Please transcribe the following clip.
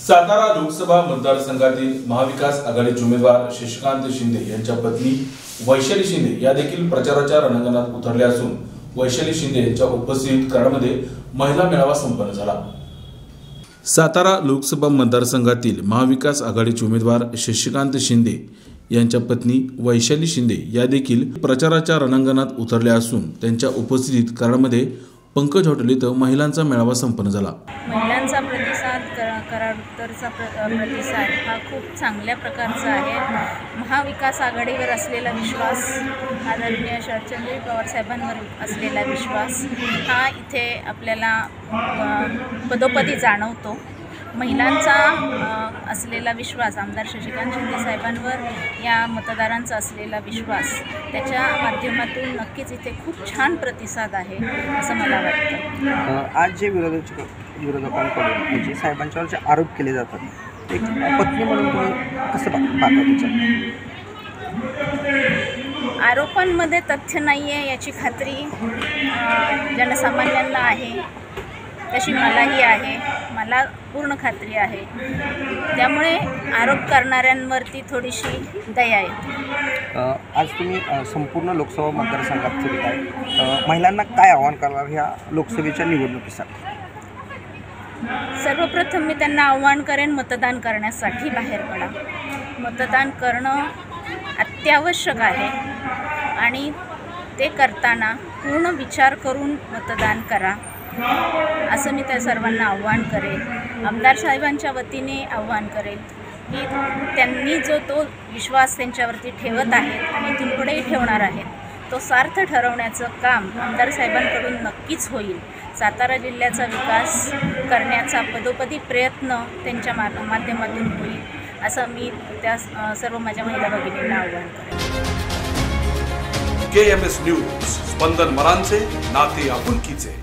सातारा लोकसभा मतदारसंघातील महाविकास आघाडीचे उमेदवार शशिकांत शिंदे यांच्या पत्नी वैशाली शिंदे या देखील प्रचाराच्या रणांगणात उतरल्या असून वैशाली शिंदे यांच्या उपस्थितीत कराडमध्ये महिला मेळावा संपन्न झाला। सातारा लोकसभा मतदारसंघातील महाविकास आघाडीचे उमेदवार शशिकांत शिंदे यांच्या पत्नी वैशाली शिंदे या देखील प्रचाराच्या रणांगणात उतरल्या असून त्यांच्या उपस्थितीत कराडमध्ये पंकज हॉटेल इथं महिलांचा मेळावा संपन्न झाला। महिलांचा प्रतिसाद कराड उत्तरचा प्रतिसाद हा खूप चांगल्या प्रकारचा आहे। महाविकास आघाडीवर असलेला विश्वास, आदरणीय शरदचंद्र पवार साहेबांवर असलेला विश्वास हा इथे आपल्याला पदोपदी जाणवतो। महिलांचा असलेला विश्वास, आमदार शशिकांत शिंदे साहेबांवर या मतदारांचा असलेला विश्वास, त्याच्या माध्यमातून नक्कीच इथे खूप छान प्रतिसाद आहे असं मला वाटतं। आज जे विरोधकांकडून म्हणजे साहेबांच्यावर जे आरोप केले जातात, एक पत्नी म्हणून तुम्ही कसं पाहता त्याच्यात? आरोपांमध्ये तथ्य नाही आहे याची खात्री जनसामान्यांना आहे, तशी मलाही आहे, मला पूर्ण खात्री आहे। त्यामुळे आरोप करणाऱ्यांवरती थोडीशी दया येते। आज तुम्ही संपूर्ण लोकसभा मतदारसंघात फिरत आहे, महिलांना काय आव्हान करणार ह्या लोकसभेच्या निवडणुकीसाठी? सर्वप्रथम मी त्यांना आव्हान करेन, मतदान करण्यासाठी बाहेर पडा। मतदान करणं अत्यावश्यक आहे आणि ते करताना पूर्ण विचार करून मतदान करा असं मी त्या सर्वांना आव्हान करेन। आमदार साहेबांच्या वतीने आव्हान करेन की त्यांनी जो तो विश्वास त्यांच्यावरती ठेवत आहेत आणि इथून पुढेही ठेवणार आहेत, तो सार्थ ठरवण्याचं काम आमदार साहेबांकडून नक्कीच होईल। सातारा जिल्ह्याचा विकास करण्याचा पदोपदी प्रयत्न त्यांच्या माध्यमातून होईल असं मी त्या सर्व माझ्या महिला भगिनींना आव्हान करेन। KMS न्यूज, स्पंदन मरांचे नाते आपुलकीचे।